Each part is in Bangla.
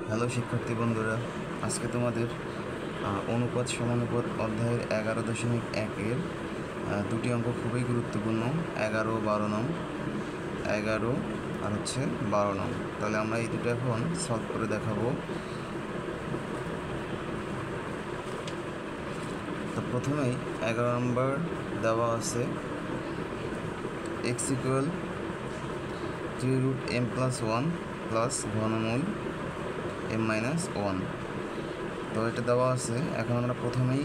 হ্যালো শিক্ষার্থী বন্ধুরা, আজকে তোমাদের অনুপাত সমানুপাত অধ্যায়ের 11.1-এর দুটি অঙ্ক খুবই গুরুত্বপূর্ণ, 11-12 নং। 11 আর 12 নং। তাহলে আমরা এই দুটো এখন সলভ করে দেখাবো। তো প্রথমেই 11 নম্বর দেওয়া আছে x = 3√m+1 প্লাস ঘনমূল m-1। তো এটা দেওয়া আছে। এখন আমরা প্রথমেই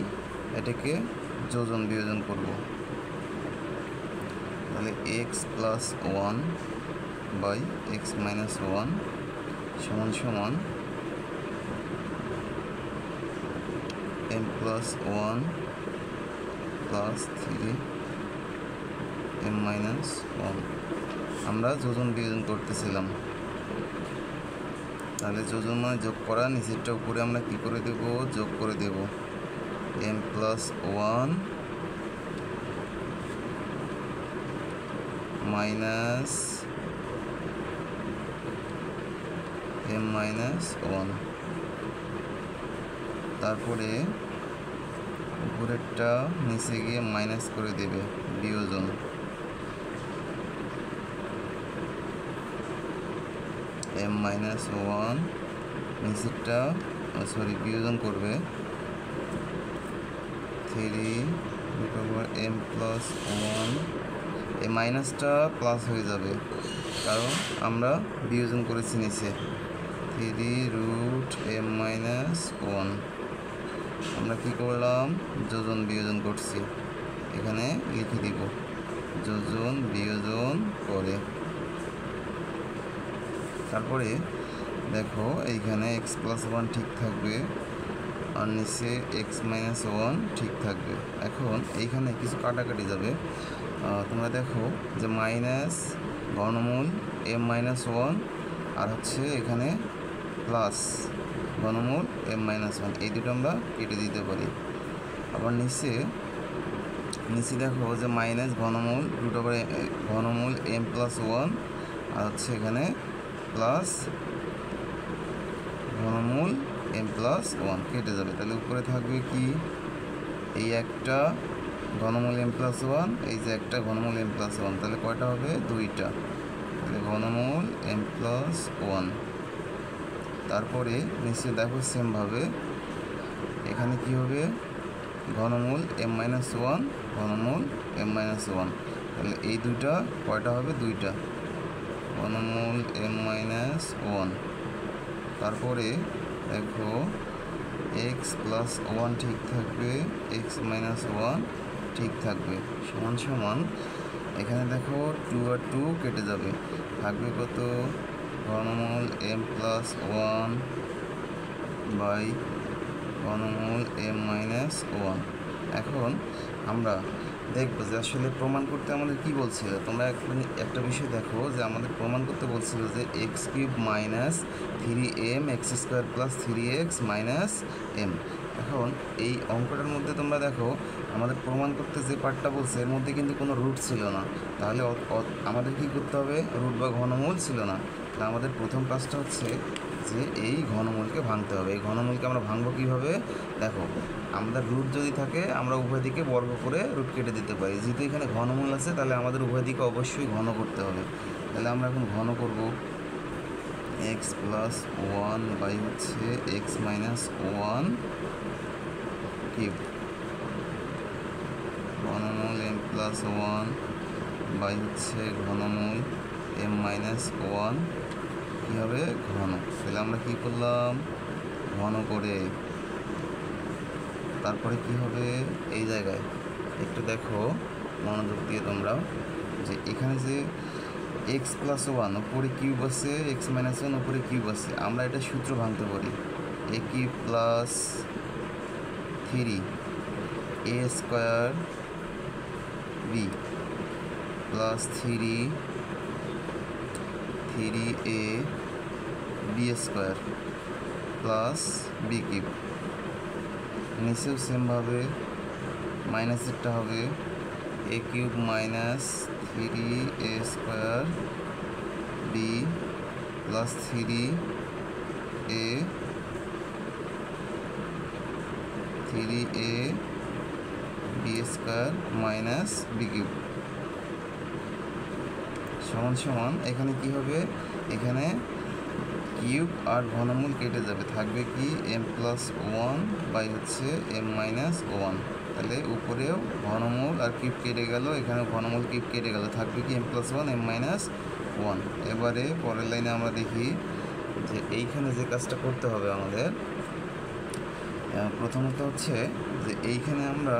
এটাকে যোজন বিয়োজন করব। তাহলে x+1 বাই x-1 সমান সমান m+1 প্লাস 3m-1। আমরা যোজন বিয়োজন করতেছিলাম। তাহলে যোজন মানে যোগ করা, নিচেরটা উপরে আমরা কি করে দেব, যোগ করে দেব। m+1 মাইনাস m-1, তারপরে উপরেরটা নিচে গিয়ে মাইনাস করে দেবে, বিয়োজন। m-1 নিচেরটা বিয়োজন করবে 3√m+1। এই মাইনাসটা প্লাস হয়ে যাবে, কারণ আমরা বিয়োজন করেছি নিচে 3√m-1। আমরা কি করলাম, যোজন বিয়োজন করছি, এখানে লিখে দিব যোজন বিয়োজন করে। তারপরে দেখো এইখানে x+1 ঠিক থাকবে আর নিচে x-1 ঠিক থাকবে। এখন এইখানে কিছু কাটাকাটি যাবে। তোমরা দেখো যে মাইনাস ঘনমূল m-1 আর এখানে প্লাস ঘনমূল m-1, এই দুটো আমরা কেটে দিতে পারি। আবার নিচে দেখো যে মাইনাস ঘনমূল ঘনমূল m+1 আর এখানে প্লাস ঘনমূল m+1 কেটে যাবে। তাহলে উপরে থাকবে কি, এই একটা ঘনমূল m+1, এই যে একটা ঘনমূল m+1, তাহলে কয়টা হবে, দুইটা। তাহলে ঘনমূল m+1। তারপরে নিশ্চয়ই দেখো সেমভাবে এখানে কি হবে, ঘনমূল m-1, ঘনমূল m-1। তাহলে এই দুইটা কয়টা হবে, দুইটা, ঘনমূল m-1। তারপরে দেখো x+1 ঠিক থাকবে, x-1 ঠিক থাকবে, সমান সমান এখানে দেখো 2 আর 2 কেটে যাবে, থাকবে কত, ঘনমূল m+1 বাই ঘনমূল m-1। এখন আমরা দেখবো যে আসলে প্রমাণ করতে আমাদের কি বলছিল। তোমরা একটা বিষয় দেখো যে আমাদের প্রমাণ করতে বলছিল যে x³ minus 3m x² plus 3x minus m। এখন এই অঙ্কটার মধ্যে তোমরা দেখো আমাদের প্রমাণ করতে যে পার্টটা বলছে এর মধ্যে কিন্তু কোনো রুট ছিল না। তাহলে আমাদের কি করতে হবে, রুট বা ঘনমূল ছিল না। তাহলে আমাদের প্রথম কাজটা হচ্ছে যে এই ঘনমূলকে ভাঙতে হবে। এই ঘনমূলকে আমরা ভাঙবো কীভাবে, দেখো আমাদের রুট যদি থাকে আমরা উভয় দিকে বর্গ করে রুট কেটে দিতে পারি। যেহেতু এখানে ঘনমূল আছে তাহলে আমাদের উভয় দিকে অবশ্যই ঘন করতে হবে। তাহলে আমরা এখন ঘন করব x+1 বাই x-1 কিউব, ঘনমূল m+1 বাই ঘনমূল m-1 কী হবে, ঘন। তাহলে আমরা কি করলাম, ঘন করে। তারপরে কি হবে, এই জায়গায় একটু দেখো মনোযোগ দিয়ে তোমরা, যে এখানে যে x+1 উপরে কিউব আছে, x-1 উপরে কিউব আছে, আমরা এটা সূত্র ভাঙতে পারি, a³ plus 3a² b plus 3a b² plus b³ নিচেও সেমভাবে মাইনাসেরটা হবে a³ minus 3a² b plus 3a 3a B square minus B cube সমান সমান এখানে কি হবে, এখানে কিউব আর ঘনমূল কেটে যাবে, থাকবে কি এম প্লাস ওয়ান বাই হচ্ছে এম মাইনাস ওয়ান। তাহলে উপরেও ঘনমূল আর কিউব কেটে গেল, এখানে ঘনমূল কিউব কেটে গেল, থাকবে কি M plus one M minus one. এবারে পরের লাইনে আমরা দেখি যে এইখানে যে কাজটা করতে হবে আমাদের, প্রথমত হচ্ছে যে এইখানে আমরা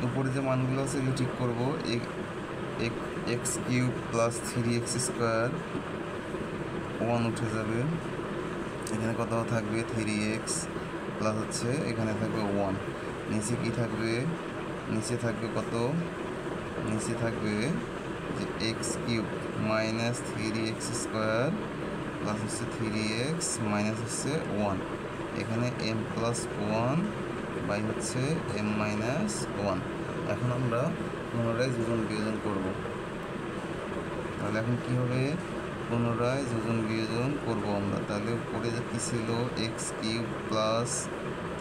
উপরে যে মানগুলো আছে এগুলো ঠিক করবো। X cube plus 3x square one উঠে যাবে, এখানে কত থাকবে 3x প্লাস হচ্ছে এখানে থাকবে ওয়ান, নিচে কি থাকবে, নিচে থাকবে কত, নিচে থাকবে যে x cube minus 3x square plus হচ্ছে 3x মাইনাস হচ্ছে ওয়ান, এখানে এম প্লাস ওয়ান বাই হচ্ছে এম মাইনাস ওয়ান। এখন আমরা পুনরায় যোজন বিয়োজন করব। তাহলে এখন কি হবে, পুনরায় যোজন বিয়োজন করব আমরা। তাহলে উপরে যে কী ছিল x cube plus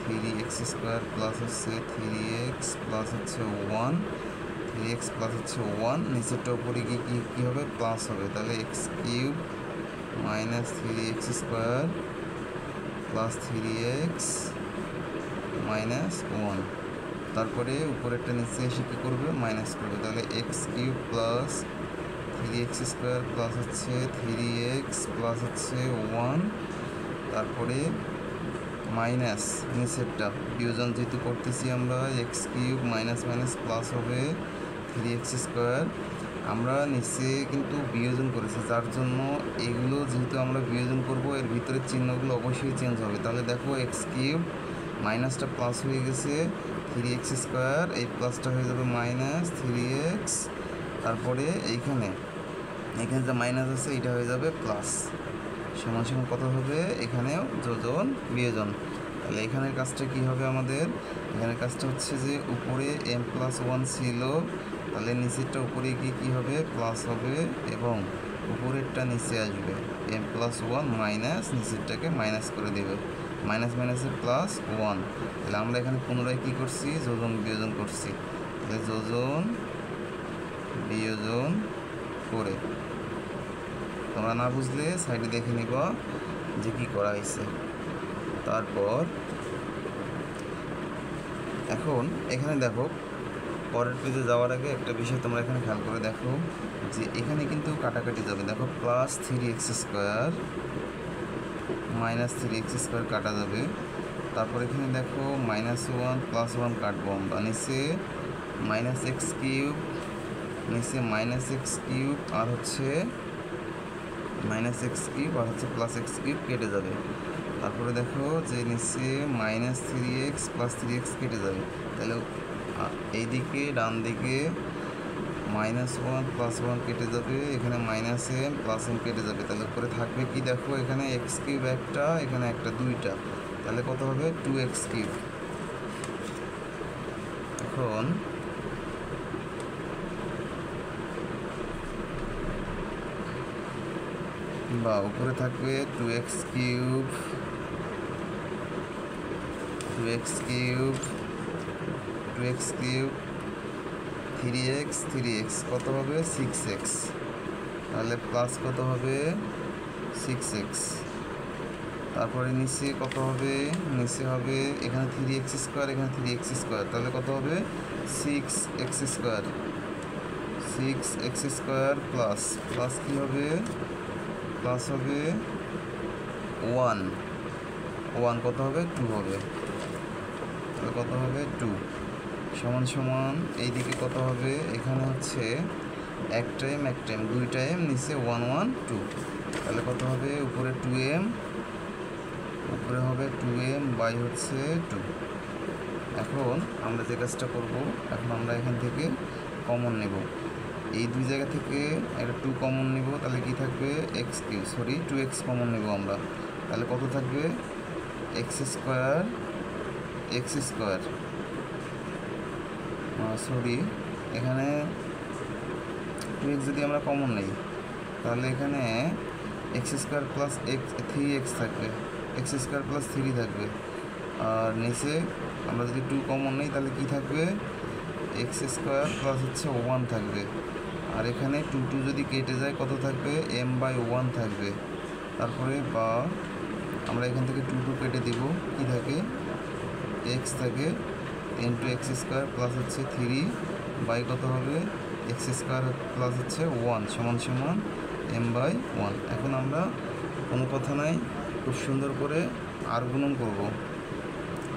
3x square plus হচ্ছে 3x প্লাস হচ্ছে ওয়ান, 3x প্লাস হচ্ছে ওয়ান, নিচেরটা উপরে গিয়ে কী হবে প্লাস হবে। তাহলে x cube minus 3x square plus 3x minus one, তারপরে উপরেরটা নিচে এসে কী করবে মাইনাস করবে। তাহলে x cube plus 3x square plus হচ্ছে 3x প্লাস হচ্ছে ওয়ান, তারপরে মাইনাস নিচেরটা বিয়োজন যেহেতু করতেছি আমরা, x cube minus minus plus হবে 3x স্কোয়ার। আমরা নিচে কিন্তু বিয়োজন করেছি, যার জন্য এগুলো যেহেতু আমরা বিয়োজন করব এর ভিতরের চিহ্নগুলো অবশ্যই চেঞ্জ হবে। তাহলে দেখো এক্স কিউব মাইনাসটা প্লাস হয়ে গেছে 3x স্কোয়ার, এই প্লাসটা হয়ে যাবে মাইনাস 3x, তারপরে এখানে যে মাইনাস আছে এটা হয়ে যাবে প্লাস, সমান সমান কত হবে, এখানেও যোজন বিয়োজন। তাহলে এখানের কাজটা কি হবে আমাদের, এখানের কাজটা হচ্ছে যে উপরে এম প্লাস ওয়ান ছিল, তাহলে নিচেরটা উপরে গিয়ে কী হবে প্লাস হবে, এবং উপরেরটা নিচে আসবে এম প্লাস ওয়ান মাইনাস নিচেরটাকে মাইনাস করে দেবে, মাইনাস মাইনাসে প্লাস ওয়ান। তাহলে আমরা এখানে পুনরায় কী করছি, যোজন বিয়োজন করছি। তাহলে যোজন বিয়োজন করে, তোমরা না বুঝলে সাইডে দেখে নিব যে কী করা হয়েছে। তারপর এখন এখানে দেখো পরের পেজে যাওয়ার আগে একটা বিষয় তোমরা এখানে খেয়াল করে দেখো যে এখানে কিন্তু কাটাকাটি যাবে। দেখো plus 3x square minus 3x square কাটা যাবে, তারপর এখানে দেখো মাইনাস ওয়ান প্লাস ওয়ান কাটবো আমরা, নিচে মাইনাস এক্স কিউব, নিচে মাইনাস এক্স কিউব আর হচ্ছে মাইনাস এক্স কিউব আর হচ্ছে প্লাস এক্স কিউব কেটে যাবে। তারপরে দেখো যে নিচে মাইনাস 3x প্লাস 3x কেটে যাবে। তাহলে এইদিকে ডান দিকে মাইনাস ওয়ান প্লাস ওয়ান কেটে যাবে, এখানে মাইনাস এম প্লাস এম কেটে যাবে। তাহলে উপরে থাকবে কি দেখো, এখানে এক্স কিউব একটা, এখানে একটা দুইটা, তাহলে কত হবে 2x কিউব। এখন বা উপরে থাকবে 2x cube 2x cube 2x cube 3x 3x কত হবে 6x, তাহলে প্লাস কত হবে 6x। তারপরে নিচে কত হবে, নিচে হবে এখানে 3x স্কোয়ার, এখানে 3x স্কোয়ার, তাহলে কত হবে 6x square, 6x square plus plus কী হবে, প্লাস হবে 1 1 কত হবে 2 হবে, তাহলে কত হবে 2 সমান সমান এইদিকে কত হবে, এখানে হচ্ছে এক টাইম দুই টাইম, নিচে 1 1 2, তাহলে কত হবে উপরে 2m, উপরে হবে 2m বাই হচ্ছে 2। এখন আমরা যে কাজটা করব, এখন আমরা এখান থেকে কমন নেব, এই দুই জায়গা থেকে একটা 2 কমন নেব, তাহলে কি থাকবে x cube, sorry 2x common নেব আমরা, তাহলে কত থাকবে এক্স স্কোয়ার সরি এখানে 2x যদি আমরা কমন নেই তাহলে এখানে এক্স স্কোয়ার প্লাস 3x থাকবে, এক্স স্কোয়ার প্লাস 3 থাকবে, আর নিচে আমরা যদি 2 কমন নেই তাহলে কি থাকবে, এক্স স্কোয়ার প্লাস হচ্ছে 1 থাকবে। আর এখানে 2 যদি কেটে যায় কত থাকবে, m/1 থাকবে। তারপরে বা আমরা এখান থেকে 2 কেটে দিব, কি থাকে, এক্স থাকে ইন্টু এক্স স্কোয়ার প্লাস হচ্ছে 3 বাই কত হবে, এক্স স্কোয়ার প্লাস হচ্ছে 1 সমান সমান m/1। এখন আমরা কোনো কথা নাই, খুব সুন্দর করে আর গুণন করব।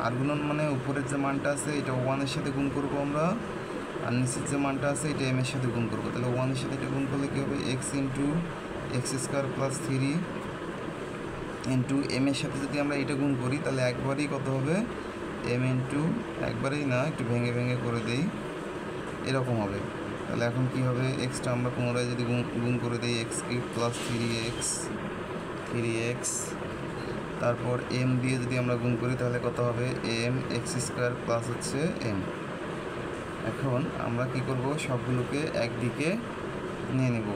আর গুণন মানে উপরের যে মানটা আছে এটা 1-এর সাথে গুণ করব আমরা, আর নিচের যে মানটা আছে এটা m-এর সাথে গুণ করব। তাহলে 1-এর সাথে এটা গুণ করলে কী হবে, x into x square plus 3 into m-এর সাথে যদি আমরা এটা গুণ করি তাহলে একবারেই কত হবে, m ইন্টু, একবারেই না একটু ভেঙে ভেঙে করে দেই, এরকম হবে। তাহলে এখন কি হবে, এক্সটা আমরা পুনরায় যদি গুণ করে দিই, এক্স কিউব প্লাস 3x, তারপর m দিয়ে যদি আমরা গুণ করি তাহলে কত হবে, m এক্স স্কোয়ার প্লাস হচ্ছে m। এখন আমরা কি করব, সবগুলোকে একদিকে নিয়ে নেব।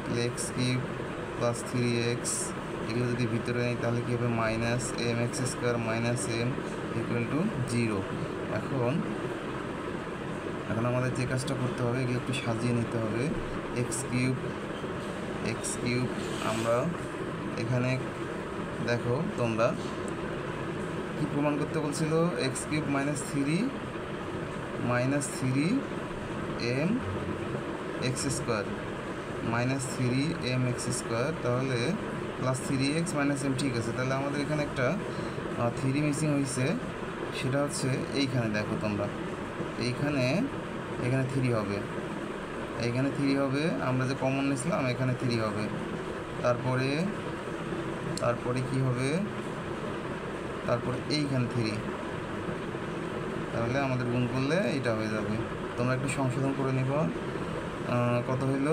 তাহলে এক্স কিউব প্লাস 3x এগুলো যদি ভিতরে নেই তাহলে কী হবে, minus m x square minus m equal to 0। এখন আমাদের যে কাজটা করতে হবে, এগুলো একটু সাজিয়ে নিতে হবে। এক্স কিউব আমরা এখানে দেখো তোমরা কি প্রমাণ করতে বলছিল, x cube minus 3 m x square minus 3 m x square, তাহলে প্লাস 3x মাইনাস m, ঠিক আছে। তাহলে আমাদের এখানে একটা 3 মিসিং হয়েছে, সেটা হচ্ছে এইখানে দেখো তোমরা, এখানে 3 হবে, এইখানে 3 হবে, আমরা যে কমন নিয়েছিলাম এখানে 3 হবে। তারপরে কি হবে, তারপরে এইখানে 3, তাহলে আমাদের গুণ করলে এটা হয়ে যাবে। তোমরা একটু সংশোধন করে নিবা কত হইল,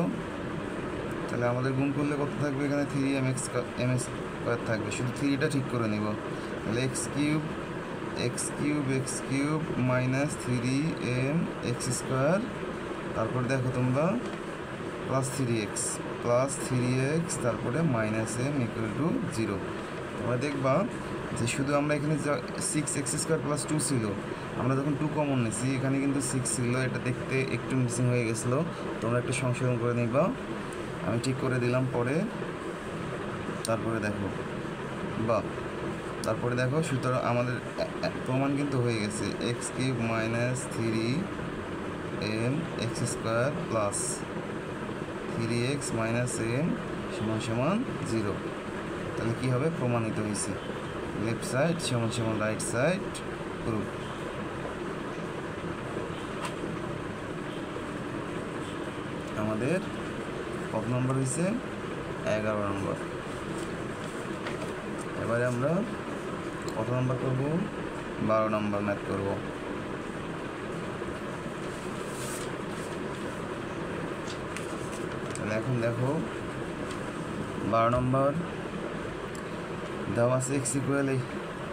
তাহলে আমাদের গুণ করলে কত থাকবে, এখানে 3m স্কোয়ার থাকবে, শুধু 3টা ঠিক করে নিব। তাহলে x cube minus 3m x square, তারপরে দেখো তোমরা প্লাস 3x, তারপরে মাইনাস m ইকুয়াল টু 0। তোমরা দেখবা যে শুধু আমরা এখানে 6x স্কোয়ার প্লাস 2 ছিল, আমরা যখন 2 কমন নিয়েছি এখানে কিন্তু 6 ছিল, এটা দেখতে একটু মিসিং হয়ে গেছিলো, তোমরা একটু সংশোধন করে নিবা, আমি ঠিক করে দিলাম পরে। তারপরে দেখো সুতরাং আমাদের প্রমাণ কিন্তু হয়ে গেছে, x cube minus 3m x square plus 3x minus m সমান সমান 0। তাহলে কী হবে, প্রমাণিত হয়েছে, লেফট সাইড সমান সমান রাইট সাইড প্রুফ। আমাদের কত নম্বর হয়েছে, 11 নম্বর। এবারে আমরা কত নম্বর করব, 12 নম্বর ম্যাথ করব। তাহলে এখন দেখো 12 নম্বর দেওয়া আছে, এক্স ইকুয়াল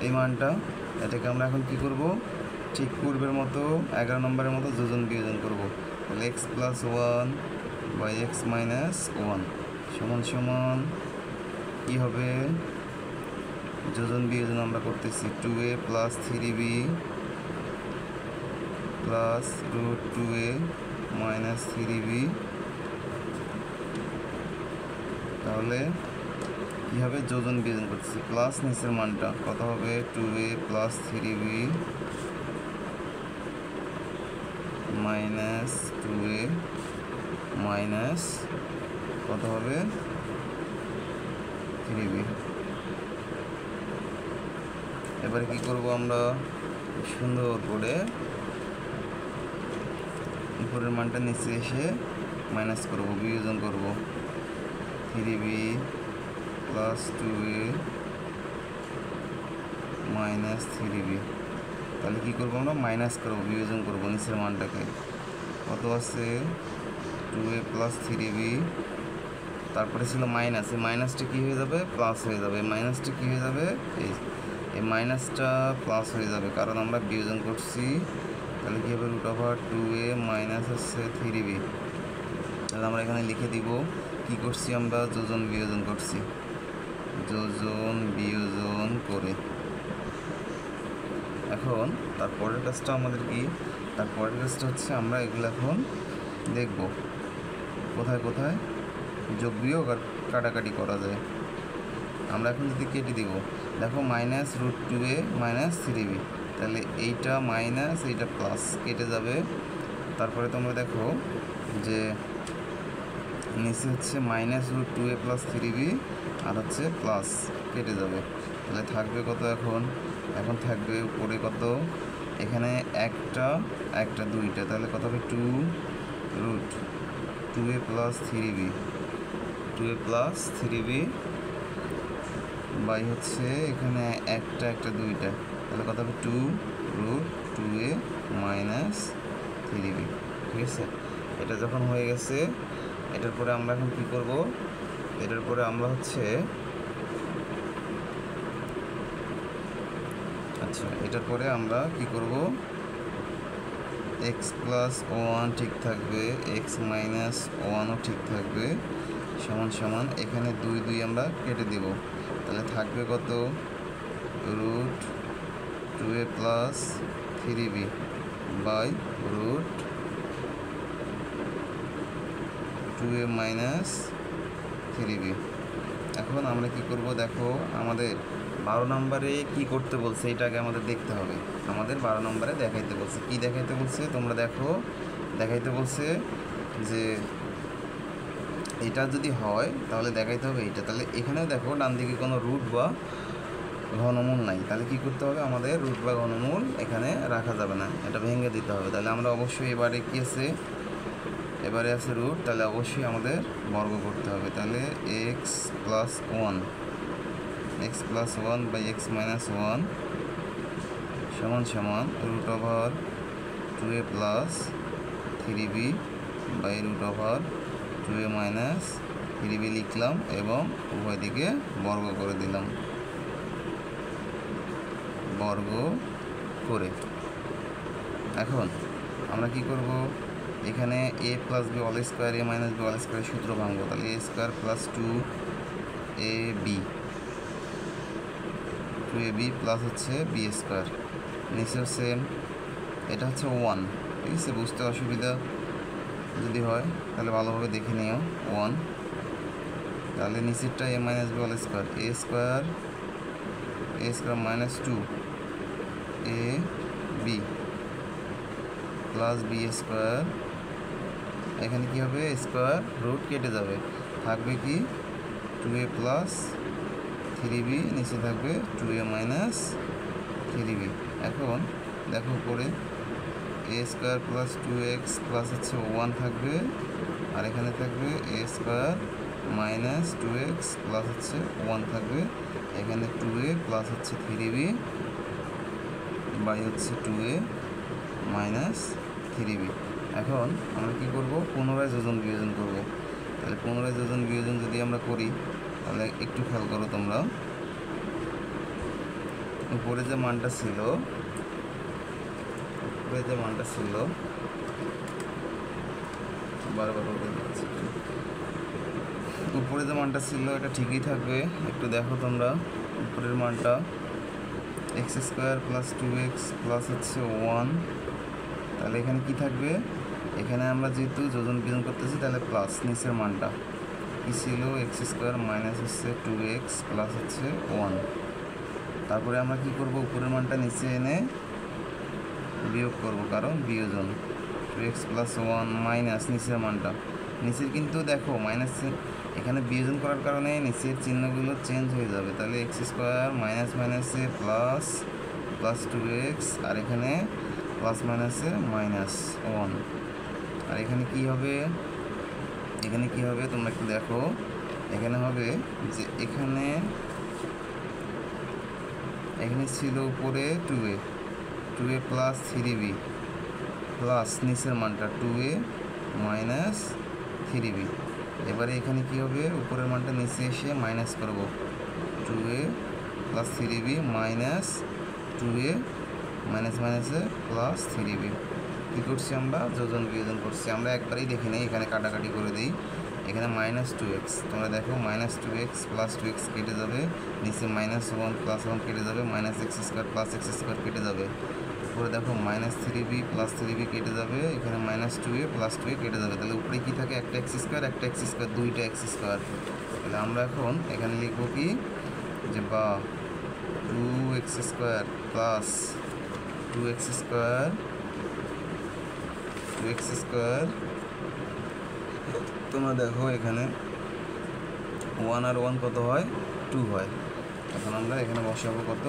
এই মানটা, এটাকে আমরা এখন কি করব, ঠিক পূর্বের মতো 11 নম্বরের মতো যোজন বিয়োজন করব। তাহলে X plus 1 by X minus 1 সমান সমান কী হবে, যোজন বিয়োজন আমরা করতেছি, 2a plus 3b plus root 2a minus 3b। তাহলে কী হবে, যোজন বিয়োজন করতেছি, প্লাস নিচের মানটা কত হবে, 2a plus 3b minus 2a minus কত হবে, 3b। এবারে কি করব, আমরা সুন্দর করে উপরের মানটা নিচে এসে মাইনাস করব, বিয়োজন করব, 3b plus 2a minus 3b। তাহলে কী করবো, আমরা মাইনাস করবো, বিয়োজন করবো নিচের মানটাকে, কত আছে 2a প্লাস 3b, তারপরে ছিল মাইনাস, এই মাইনাসটা কী হয়ে যাবে, প্লাস হয়ে যাবে, মাইনাসটা কী হয়ে যাবে, এই মাইনাসটা প্লাস হয়ে যাবে, কারণ আমরা বিয়োজন করছি। তাহলে কী হবে, রুট ওভার 2a মাইনাস হচ্ছে 3b। তাহলে আমরা এখানে লিখে দিব কি করছি, আমরা যোজন বিয়োজন করছি, যোজন বিয়োজন করে এখন তারপরের কাজটা আমাদের কি, তারপরের কাজটা হচ্ছে আমরা এগুলো এখন দেখব কোথায় কোথায় যোগ বিয়োগ আর কাটাকাটি করা যায়। আমরা এখন যদি কেটে দিব, দেখো -√2a -3b, তাহলে এইটা মাইনাস এইটা প্লাস কেটে যাবে। তারপরে তোমরা দেখো যে নিচে হচ্ছে -√2a + 3b আর হচ্ছে প্লাস কেটে যাবে, তাহলে থাকবে কত এখন, এখন থাকবে উপরে কত, এখানে একটা একটা দুইটা, তাহলে কত হবে 2√2a + 3b, 2a + 3b by হচ্ছে এখানে একটা একটা দুইটা, তাহলে কত হবে 2√2a - 3b। ঠিক আছে, এটা যখন হয়ে গেছে, এটার পরে আমরা এখন কী করব, এটার পরে আমরা হচ্ছে এটার পরে আমরা কি করব, x + 1 ঠিক থাকবে, x - 1ও ঠিক থাকবে, সমান সমান এখানে 2 2 আমরা কেটে দেব, তাহলে থাকবে কত, √2a + 3b by √2a - 3b। এখন আমরা কি করব, দেখো আমাদের 12 নম্বরে কি করতে বলছে এটা আগে আমাদের দেখতে হবে। আমাদের 12 নম্বরে দেখাইতে বলছে, কি দেখাইতে বলছে তোমরা দেখো, দেখাইতে বলছে যে এটা যদি হয় তাহলে দেখাইতে হবে এইটা, তাহলে এখানেও দেখো ডান দিকে কোনো রুট বা ঘনমূল নাই, তাহলে কি করতে হবে, আমাদের রুট বা ঘনমূল এখানে রাখা যাবে না, এটা ভেঙে দিতে হবে। তাহলে আমরা অবশ্যই এবারে কি আছে, এবারে আছে রুট, তাহলে অবশ্যই আমাদের বর্গ করতে হবে। তাহলে x + 1 বাই x - 1 সমান সমান √2a + 3b by √2a - 3b লিখলাম এবং উভয় দিকে বর্গ করে দিলাম, বর্গ করে। এখন আমরা কি করব, এখানে a + b whole square, a - b whole স্কয়ারের সূত্র ভাঙবো, তাহলে a² + 2ab প্লাস হচ্ছে b², নিচেও সেম, এটা হচ্ছে 1, ঠিক আছে, বুঝতে অসুবিধা যদি হয় তাহলে ভালোভাবে দেখে নিও 1, তাহলে নিচেরটা a - b whole square, a² - 2ab plus b², এখানে কি হবে, স্কয়ার রুট কেটে যাবে, থাকবে কি 2a + 3b, নিচে থাকবে 2a - 3b। এখন দেখো উপরে a² + 2x প্লাস হচ্ছে 1 থাকবে, আর এখানে থাকবে a² - 2x প্লাস হচ্ছে 1 থাকবে, এখানে 2a প্লাস হচ্ছে 3b বাই হচ্ছে 2a - 3b। এখন আমরা কি করব, পুনরায় যোজন বিয়োজন করব, তাহলে পুনরায় যোজন বিয়োজন যদি আমরা করি তাহলে একটু খেয়াল করো তোমরা, উপরে যে মানটা ছিল, উপরে যে মানটা ছিল এটা ঠিকই থাকবে, একটু দেখো তোমরা উপরের মানটা x² + 2x প্লাস হচ্ছে 1, তাহলে এখানে কি থাকবে, এখানে আমরা যেহেতু যোজন বিয়োজন করতেছি তাহলে প্লাস, নিচের মানটা কি ছিল, x² মাইনাস হচ্ছে 2x প্লাস হচ্ছে 1, তারপরে আমরা কি করব, উপরের মানটা নিচে এনে বিয়োগ করব, কারণ বিয়োজন, 2x + 1 মাইনাস নিচের মানটা, নিচের কিন্তু দেখো মাইনাস, এখানে বিয়োজন করার কারণে নিচের চিহ্নগুলো চেঞ্জ হয়ে যাবে, তাহলে x² মাইনাস মাইনাসে প্লাস প্লাস 2x, আর এখানে প্লাস মাইনাসে -1, আর এখানে কি হবে, এখানে কি হবে তোমরা একটু দেখো, এখানে হবে যে এখানে ছিল উপরে 2a + 3b প্লাস নিচের মানটা 2a - 3b, এবারে এখানে কি হবে, উপরের মানটা নিচে এসে মাইনাস করব, 2a + 3b মাইনাস 2a মাইনাসে প্লাস 3b। কী করছি আমরা, যোজন বিয়োজন করছি, আমরা একবারেই দেখে নিই, এখানে কাটাকাটি করে দিই, এখানে -2x, তোমরা দেখো -2x + 2x কেটে যাবে, নিচে -1 + 1 কেটে যাবে, -x² + x² কেটে যাবে, উপরে দেখো -3b + 3b কেটে যাবে, এখানে -2a + 2a কেটে যাবে। তাহলে উপরে কি থাকে, একটা x², দুইটা x²। তাহলে আমরা এখন এখানে লিখব কি, যে বা 2x² + 2x², তোমরা দেখো এখানে 1 আর 1 কত হয়, 2 হয়। এখন আমরা এখানে বসাবো কত,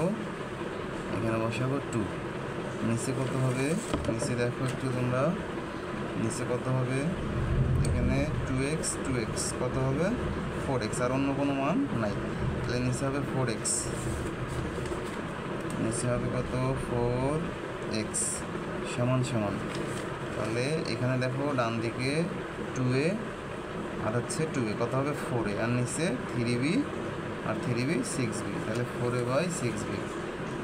এখানে বসাবো 2। নিচে কত হবে, নিচে দেখো একটু তোমরা, নিচে কত হবে, এখানে 2x কত হবে, 4x, আর অন্য কোনো মান নাই। তাহলে নিচে হবে 4x, নিচে হবে কত, 4x সমান সমান। তাহলে এখানে দেখো ডান দিকে 2a আর হচ্ছে 2a কত হবে, 4a, আর নিচে 3b আর 3b 6b। তাহলে 4a/6b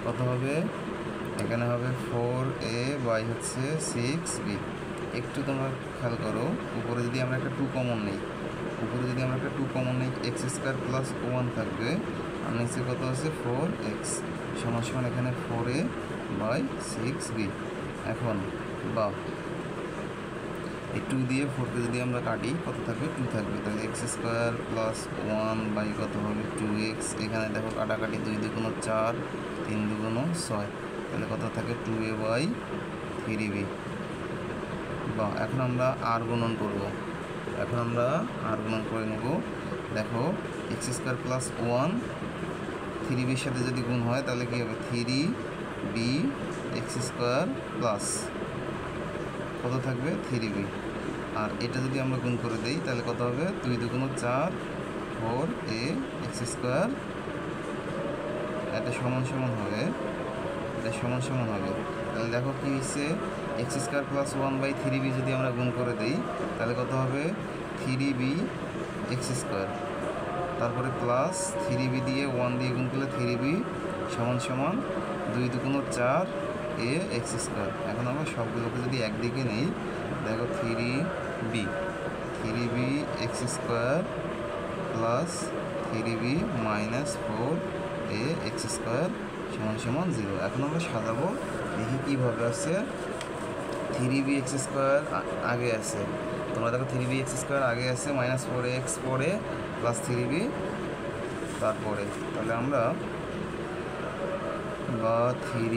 কত হবে, এখানে হবে 4a/ হচ্ছে 6b। একটু তোমরা খেয়াল করো, উপরে যদি আমরা একটা 2 কমন নিই, x² + 1 থাকবে, আর নিচে কত আছে, 4x সমান সমান এখানে 4a/6b। এখন বা এই 2 দিয়ে 4কে যদি আমরা কাটি, কত থাকবে, 2 থাকবে। তাহলে x² + 1 কত হবে, 2x। এখানে দেখো কাটাকাটি, 2 × 2 = 4, 3 × 2 = 6, তাহলে কত থাকে, 2a/3b। বা এখন আমরা আর গুণন করব, করে নেব। দেখো x² + 1 3bর সাথে যদি গুণ হয় তাহলে কি হবে, 3b x² প্লাস কত থাকবে, 3b। আর এটা যদি আমরা গুণ করে দেই তাহলে কত হবে, 2 × 2 = 4, 4a x², এটা সমান সমান হবে, তাহলে দেখো কি হয়েছে, x² + 1/3b যদি আমরা গুণ করে দেই তাহলে কত হবে, 3b x², তারপরে প্লাস 3b দিয়ে 1 দিয়ে গুণ করলে 3b সমান সমান 2 × 2 = 4a x²। এখন আমরা সবগুলোকে যদি একদিকে নেই, দেখো 3b x² plus 3b - 4a x² সমান সমান 0। এখন আমরা সাজাবো, দেখি কীভাবে আছে। 3b x² আগে আছে, তোমরা দেখো 3b x² আগে আছে, -4x পরে প্লাস 3b তারপরে। তাহলে আমরা বা 3b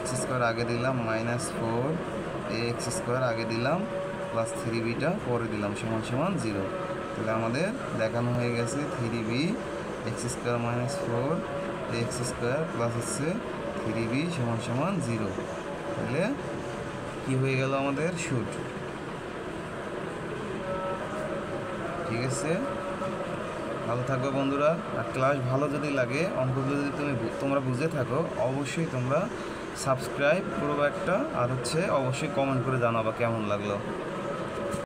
x² আগে দিলাম, -4a x² আগে দিলাম, প্লাস 3bটা পরে দিলাম, সমান সমান 0। তাহলে আমাদের দেখানো হয়ে গেছে 3b x² - 4a x² plus হচ্ছে 3b সমান সমান 0। তাহলে কি হয়ে গেল আমাদের, শুট। ঠিক আছে, ভালো থাকবে বন্ধুরা। আর ক্লাস ভালো যদি লাগে, অঙ্কগুলো যদি তোমরা বুঝে থাকো, অবশ্যই তোমরা সাবস্ক্রাইব করবে একটা, আর হচ্ছে অবশ্যই কমেন্ট করে জানাবা কেমন লাগলো।